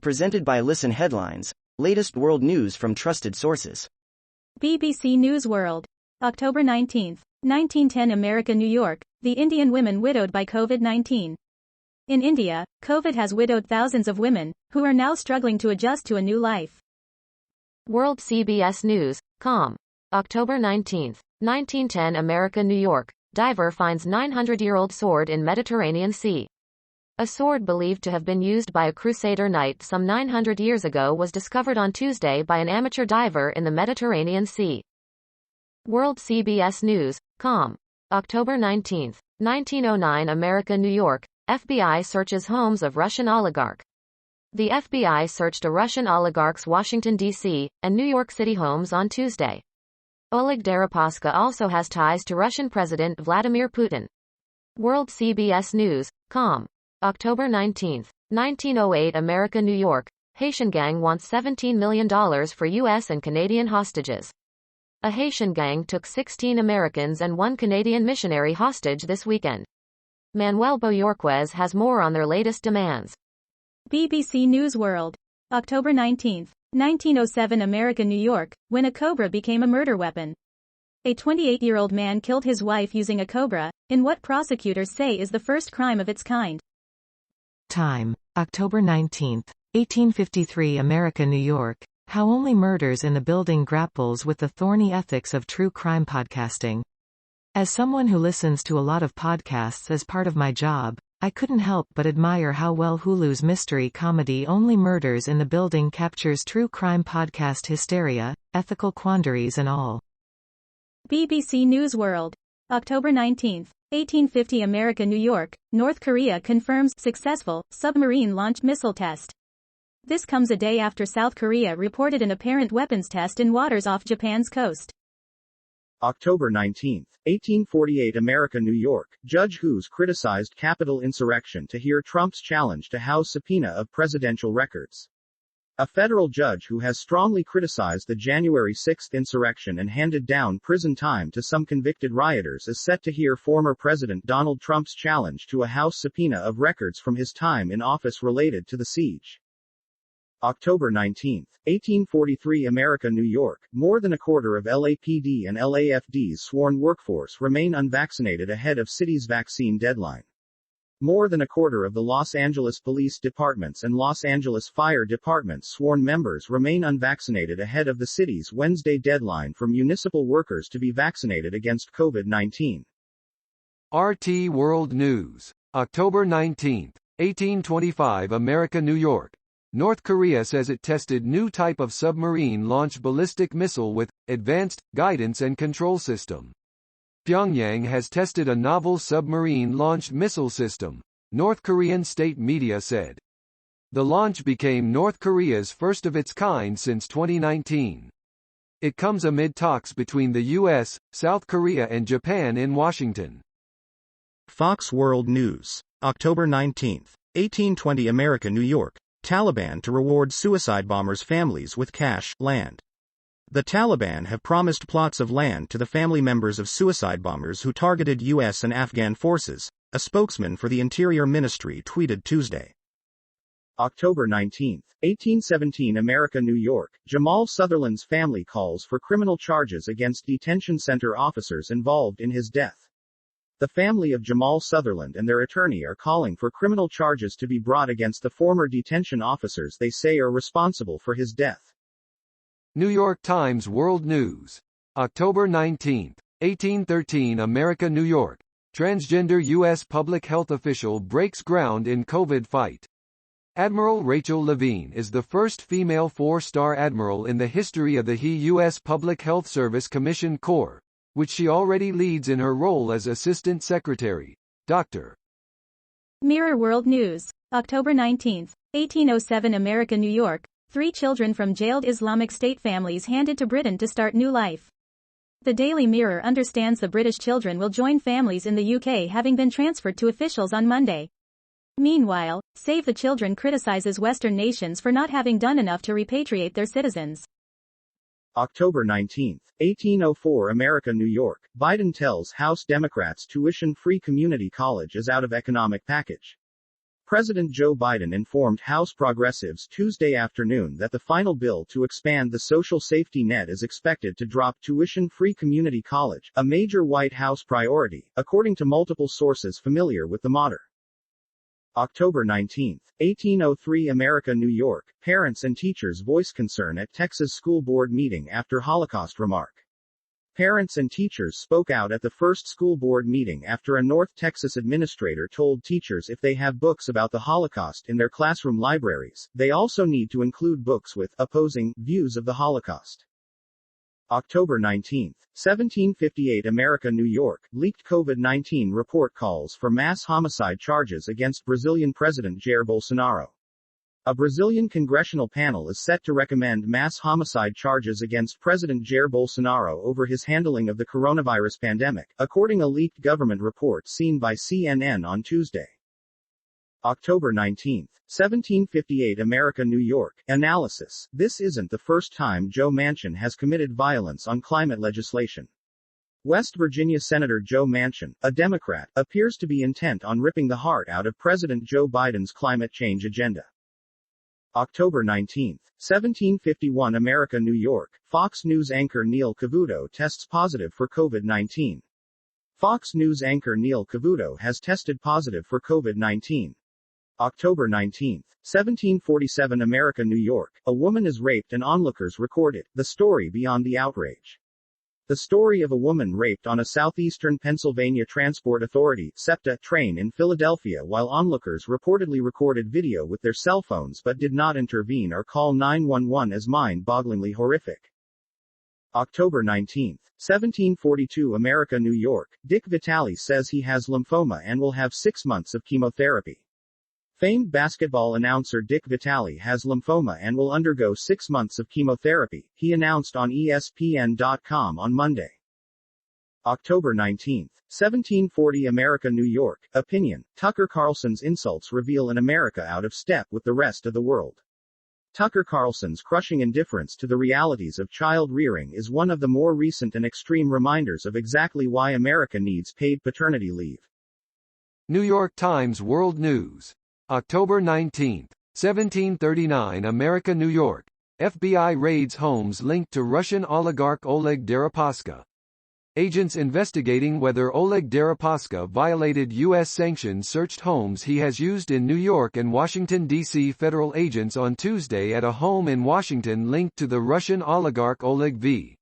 Presented by Listen Headlines, latest world news from trusted sources. BBC News World. October 19, 1910 America, New York, the Indian women widowed by COVID-19. In India, COVID has widowed thousands of women, who are now struggling to adjust to a new life. World CBS News, com. October 19, 1910 America, New York, diver finds 900-year-old sword in Mediterranean Sea. A sword believed to have been used by a Crusader knight some 900 years ago was discovered on Tuesday by an amateur diver in the Mediterranean Sea. World CBS News, com. October 19, 1909 America, New York, FBI searches homes of Russian oligarch. The FBI searched a Russian oligarch's Washington, D.C., and New York City homes on Tuesday. Oleg Deripaska also has ties to Russian President Vladimir Putin. World CBS News, com. October 19, 1908 America, New York, Haitian gang wants $17 million for U.S. and Canadian hostages. A Haitian gang took 16 Americans and one Canadian missionary hostage this weekend. Manuel Boyorquez has more on their latest demands. BBC News World. October 19, 1907 America, New York, when a cobra became a murder weapon. A 28-year-old man killed his wife using a cobra, in what prosecutors say is the first crime of its kind. Time, October 19, 1853 America, New York, how only murders in the building grapples with the thorny ethics of true crime podcasting. As someone who listens to a lot of podcasts as part of my job, I couldn't help but admire how well Hulu's mystery comedy Only Murders in the Building captures true crime podcast hysteria, ethical quandaries and all. BBC News World. October 19, 1850 America, New York, North Korea confirms successful submarine launch missile test. This comes a day after South Korea reported an apparent weapons test in waters off Japan's coast. October 19, 1848 America, New York, Judge Hughes criticized Capitol insurrection to hear Trump's challenge to House subpoena of presidential records. A federal judge who has strongly criticized the January 6 insurrection and handed down prison time to some convicted rioters is set to hear former President Donald Trump's challenge to a House subpoena of records from his time in office related to the siege. October 19, 1843 America, New York, more than a quarter of LAPD and LAFD's sworn workforce remain unvaccinated ahead of city's vaccine deadline. More than a quarter of the Los Angeles Police Department's and Los Angeles Fire Department's sworn members remain unvaccinated ahead of the city's Wednesday deadline for municipal workers to be vaccinated against COVID-19. RT World News. October 19, 1825 America, New York. North Korea says it tested new type of submarine-launched ballistic missile with advanced guidance and control system. Pyongyang has tested a novel submarine-launched missile system, North Korean state media said. The launch became North Korea's first of its kind since 2019. It comes amid talks between the U.S., South Korea and Japan in Washington. Fox World News. October 19, 1820 America, New York, Taliban to reward suicide bombers' families with cash, land. The Taliban have promised plots of land to the family members of suicide bombers who targeted U.S. and Afghan forces, a spokesman for the Interior Ministry tweeted Tuesday. October 19, 1817 America, New York, Jamal Sutherland's family calls for criminal charges against detention center officers involved in his death. The family of Jamal Sutherland and their attorney are calling for criminal charges to be brought against the former detention officers they say are responsible for his death. New York Times World News. October 19, 1813 America, New York. Transgender U.S. public health official breaks ground in COVID fight. Admiral Rachel Levine is the first female four-star admiral in the history of the U.S. Public Health Service Commission Corps, which she already leads in her role as Assistant Secretary. Dr. Mirror World News. October 19, 1807 America, New York. 3 children from jailed Islamic State families handed to Britain to start new life. The Daily Mirror understands the British children will join families in the UK having been transferred to officials on Monday. Meanwhile, Save the Children criticizes Western nations for not having done enough to repatriate their citizens. October 19, 1804 America, New York, Biden tells House Democrats tuition-free community college is out of economic package. President Joe Biden informed House progressives Tuesday afternoon that the final bill to expand the social safety net is expected to drop tuition-free community college, a major White House priority, according to multiple sources familiar with the matter. October 19, 1803 America, New York. Parents and teachers voice concern at Texas school board meeting after Holocaust remark. Parents and teachers spoke out at the first school board meeting after a North Texas administrator told teachers if they have books about the Holocaust in their classroom libraries, they also need to include books with opposing views of the Holocaust. October 19, 1758 America, New York. Leaked COVID-19 report calls for mass homicide charges against Brazilian President Jair Bolsonaro. A Brazilian congressional panel is set to recommend mass homicide charges against President Jair Bolsonaro over his handling of the coronavirus pandemic, according to a leaked government report seen by CNN on Tuesday. October 19, 1758 America, New York. Analysis. This isn't the first time Joe Manchin has committed violence on climate legislation. West Virginia Senator Joe Manchin, a Democrat, appears to be intent on ripping the heart out of President Joe Biden's climate change agenda. October 19, 1751 America, New York. Fox News anchor Neil Cavuto tests positive for COVID-19. Fox News anchor Neil Cavuto has tested positive for COVID-19. October 19, 1747 America, New York. A woman is raped and onlookers recorded. The story beyond the outrage. The story of a woman raped on a Southeastern Pennsylvania Transport Authority (SEPTA) train in Philadelphia while onlookers reportedly recorded video with their cell phones but did not intervene or call 911 is mind-bogglingly horrific. October 19, 1742 America, New York. Dick Vitale says he has lymphoma and will have 6 months of chemotherapy. Famed basketball announcer Dick Vitale has lymphoma and will undergo 6 months of chemotherapy, he announced on ESPN.com on Monday. October 19, 1740 America, New York. Opinion. Tucker Carlson's insults reveal an America out of step with the rest of the world. Tucker Carlson's crushing indifference to the realities of child rearing is one of the more recent and extreme reminders of exactly why America needs paid paternity leave. New York Times World News. October 19, 1739 America, New York. FBI raids homes linked to Russian oligarch Oleg Deripaska. Agents investigating whether Oleg Deripaska violated U.S. sanctions searched homes he has used in New York and Washington, D.C. Federal agents on Tuesday at a home in Washington linked to the Russian oligarch Oleg V.